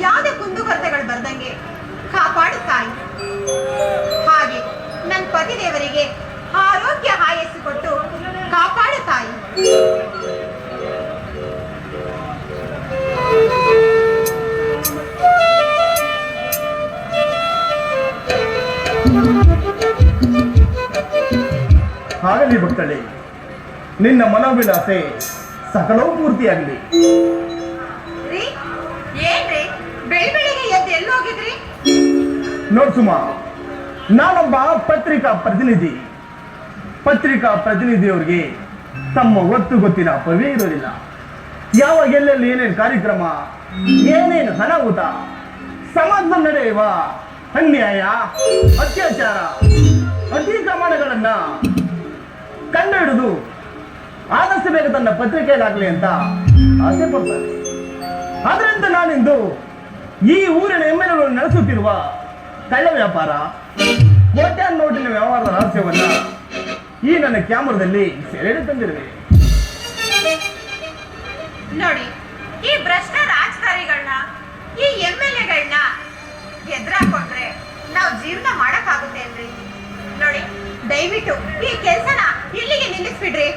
ಯಾವುದೇ ಕುಂದುಕೊರತೆಗಳು ಬರ್ದಂಗೆ ಕಾಪಾಡು ತಾಯಿ. ಹಾಗೆ ನನ್ನ ಪತಿದೇವರಿಗೆ ಆರೋಗ್ಯ ಆಯಸ್ಸು ಕೊಟ್ಟು ಕಾಪಾಡು ತಾಯಿ. ಆಗಲಿ ಭಕ್ತಳೆ, ನಿನ್ನ ಮನೋವಿಲಾಸೆ ಸಕಲವೂ ಪೂರ್ತಿಯಾಗಲಿ. ಏನ್ರಿ ಬೆಳಿಗ್ಗೆ ಎದ್ದು ಎಲ್ಲಿ ಹೋಗಿದ್ರಿ? ನೋಡ್ ಸುಮಾ, ನಾನೊಬ್ಬ ಪತ್ರಿಕಾ ಪ್ರತಿನಿಧಿಯವರಿಗೆ ತಮ್ಮ ಒತ್ತು ಗೊತ್ತಿನ ಅಪವೇ ಇರೋದಿಲ್ಲ. ಯಾವಾಗ ಎಲ್ಲೆಲ್ಲಿ ಏನೇನು ಕಾರ್ಯಕ್ರಮ, ಏನೇನು ಅನಾಹುತ, ಸಮಾಜದಲ್ಲಿ ನಡೆಯುವ ಅನ್ಯಾಯ, ಅತ್ಯಾಚಾರ, ಅತಿಕ್ರಮಣಗಳನ್ನ ಕಂಡು ಹಿಡಿದು ಆದಷ್ಟು ಬೇಗ ತನ್ನ ಪತ್ರಿಕೆಯಲ್ಲಾಗಲಿ ಅಂತ ಆಸೆ ಪಡ್ತಾರೆ. ಅದರಿಂದ ನಾನಿಂದು ಈ ಊರಿನ ಎಮ್ಮೆಲೆಗಳು ನಡೆಸುತ್ತಿರುವ ಕಳ್ಳ ವ್ಯಾಪಾರ, ಕೋಟ್ಯಾನ್ ನೋಟಿನ ವ್ಯವಹಾರದ ರಹಸ್ಯವನ್ನ ಈ ನನ್ನ ಕ್ಯಾಮರಾದಲ್ಲಿ ಸೆರೆ ತಂದಿರುವೆ. ನೋಡಿ, ಈ ಭ್ರಷ್ಟ ರಾಜಕಾರಿಗಳನ್ನ, ಈ MLAಗಳನ್ನ ಎದುರಾಕೊಂಡ್ರೆ ನಾವು ಜೀವನ ಮಾಡಕ್ಕಾಗುತ್ತೆ ಅಲ್ರಿ? ನೋಡಿ, ದಯವಿಟ್ಟು ಈ ಕೆಲಸನ ಇಲ್ಲಿಗೆ ನಿಲ್ಲಿಸ್ಬಿಡ್ರಿ.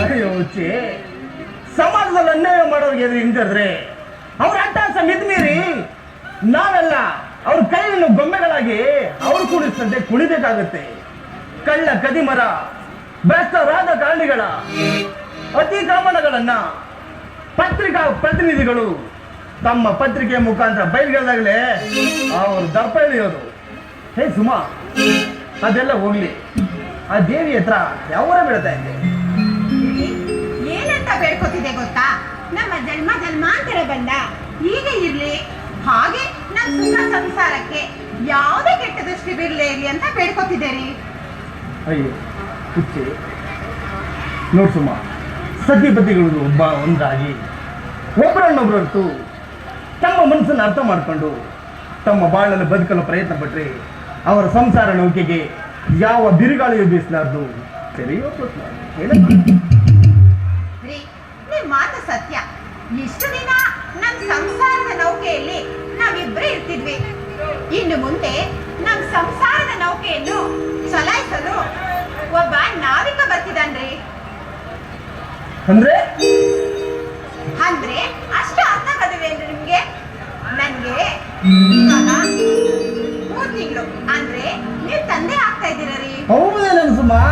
ಅಯ್ಯೋ ಚೇ, ಸಮಾಜದಲ್ಲಿ ಅನ್ಯಾಯ ಮಾಡೋರಿಗೆ ಎದುರು ಹಿಂದಿದ್ರೆ ಅವ್ರ ಅಟ್ಟಹಾಸ ಮಿದ್ಮೀರಿ ನಾವೆಲ್ಲ ಅವ್ರ ಕೈಯನ್ನು ಗೊಂಬೆಗಳಾಗಿ ಅವ್ರು ಕುಣಿಸಂತೆ ಕುಣಿಬೇಕಾಗತ್ತೆ. ಕಳ್ಳ ಕದಿಮರ, ಭ್ರಷ್ಟ ರಾಜಕಾರಣಿಗಳ ಅತಿಕ್ರಮಣಗಳನ್ನ ಪತ್ರಿಕಾ ಪ್ರತಿನಿಧಿಗಳು ತಮ್ಮ ಪತ್ರಿಕೆಯ ಮುಖಾಂತರ ಬಯಲ್ಗೆದಾಗಲೇ ಅವರು ದರ್ಪ ಎಳೆಯೋದು. ಹೇ ಸುಮಾ, ಅದೆಲ್ಲ ಹೋಗ್ಲಿ, ಆ ದೇವಿ ಹತ್ರ ಯಾವರ ಬೀಳ್ತಾ ಇದೆ. ಏನಂತ ಬೇಡ್ಕೋತಿದೆ ಗೊತ್ತಾ? ನಮ್ಮ ಜನ್ಮಾಂತರ ಬಂದ ಈಗ ಇರ್ಲಿ, ಹಾಗೆ ನಮ್ಮ ಸುಖ ಸಂಸಾರಕ್ಕೆ ಯಾವುದೇ ಕೆಟ್ಟ ದೃಷ್ಟಿ ಬೀರಲೇ ಇರ್ಲಿ ಅಂತ ಬೇಡ್ಕೋತಿದ್ದೀರಿ. ಅಯ್ಯೋ ಹುಚ್ಚೆ, ನೋಡ್ ಸುಮ್ಮ, ಸತಿಪತಿಗಳು ಒಂದಾಗಿ ಒಬ್ಬರನ್ನೊಬ್ಬರತ್ತು ತಮ್ಮ ಮನಸ್ಸನ್ನು ಅರ್ಥ ಮಾಡಿಕೊಂಡು ತಮ್ಮ ಬಾಳನ್ನು ಬದುಕಲು ಪ್ರಯತ್ನ ಪಟ್ರೆ ಅವರ ಸಂಸಾರ ನೌಕೆಗೆ ಯಾವ ಬಿರುಗಾಳಿಯು ಬೀಸಲಾರ್ದು ಸರಿಯೋ ನಿಮ್ಮ ಮಾತು ಸತ್ಯ. ಇಷ್ಟು ದಿನ ನಮ್ಮ ಸಂಸಾರದ ನೌಕೆಯಲ್ಲಿ ನಾವಿಬ್ಬರೇ ಇರ್ತಿದ್ವಿ. ಇನ್ನು ಮುಂದೆ ನಮ್ಮ ಸಂಸಾರದ ನೌಕೆಯನ್ನು ಚಲಾಯಿಸಲು ಒಬ್ಬ ನಾವಿಕ ಬರ್ತಿದ್ದಾನ್ರಿ. ಅಂದ್ರೆ ಅಂದ್ರೆ ಅಷ್ಟು ಅರ್ಥ ಆಗದಿವೇನ್ರಿ ನಿಮ್ಗೆ? ನನ್ಗೆ ಇವಾಗ 3 ತಿಂಗಳು ಅಂದ್ರೆ ನೀವು ತಂದೆ ಆಗ್ತಾ ಇದ್ದೀರಿ. ಹೌದೇನ ಸುಮಾ?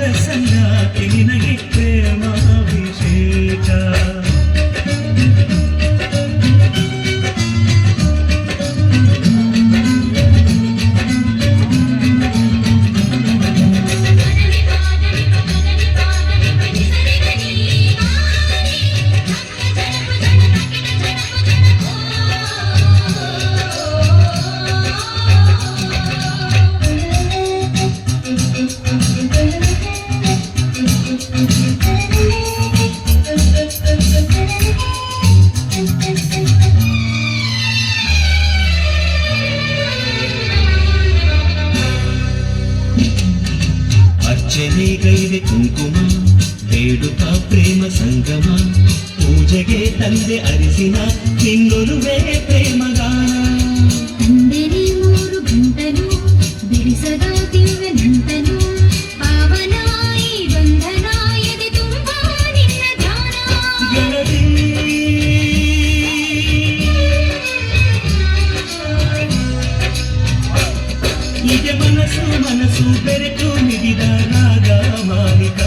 ಬಾಳ ಸಂಗಾತಿ ನಿನಗೆ ಪ್ರೇಮಾಭಿಷೇಕ. ಅರ್ಚನೆಗೈವೆ ಕುಂಕುಮ ಬೇಡುತ್ತ ಪ್ರೇಮ ಸಂಗಮ, ಪೂಜೆಗೆ ತಂದೆ ಅರಿಸಿನ ನಿನ್ನೊಲುವೆ ಪ್ರೇಮಗಾನ. ತಂದೆರಿ ಮೂರು ಗಂಟಲು ಬಿಡಿಸದ ದಿವ್ಯ ನಂತನು, ಪಾವನಾಯಿ ಬಂಧನ ಎದೆ ತುಂಬ ನಿನ್ನ ಧ್ಯಾನ. ಗೆಳತಿ ಹೀಗೆ ಮನಸ್ಸು ಮನಸ್ಸು ಬೆರೆತು ಮಿಡಿದ ರಾಗ ಮಾಲಿಕ.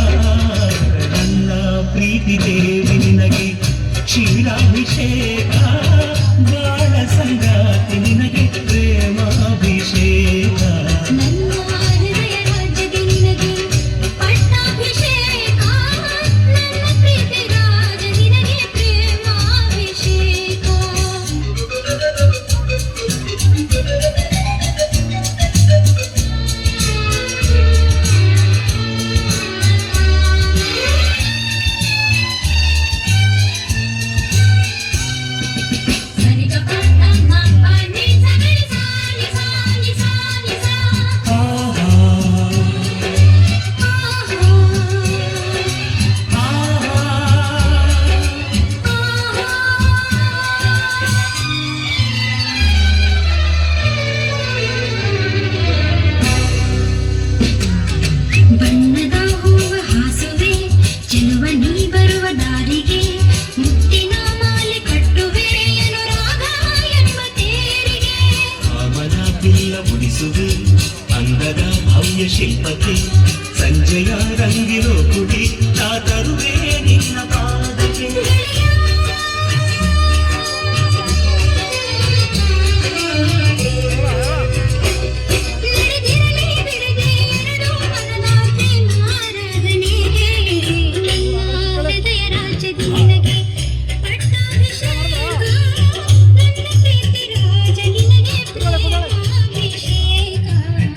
ನನ್ನ ಪ್ರೀತಿ ದೇವಿ ನಿನಗೆ ಕ್ಷೀರಾಭಿಷೇಕ, ಬಾಳ ಸಂಗಾತಿ ನಿನಗೆ ಪ್ರೇಮಾಭಿಷೇಕ. ನನ್ನ ಹೃದಯ ರಾಜ್ಯಕ್ಕೆ ನಿನಗೆ ಪಟ್ಟಾಭಿಷೇಕ, ನನ್ನ ಪ್ರೀತಿ ರಾಜ ನಿನಗೆ ಪ್ರೇಮಾಭಿಷೇಕ. ಬಣ್ಣದ ಹೂವ ಹಾಸುವೆ ಚೆಲುವ ನೀ ಬರುವ ದಾರಿಗೆ, ಮುತ್ತಿನ ಮಾಲೆ ಕಟ್ಟುವೆ ಅನುರಾಗ ಎಂಬ ತೇರಿಗೆ. ಕಾಮನ ಬಿಲ್ಲ ಉಡಿಸುವೆ ಅಂದದ ಭವ್ಯ ಶಿಲ್ಪಕ್ಕೆ, ಸಂಜೆಯ ರಂಗಿರೋ ಕುಡಿ ನಾ ತರುವೆ ನಿನ್ನ ಪಾದಕ್ಕೆ.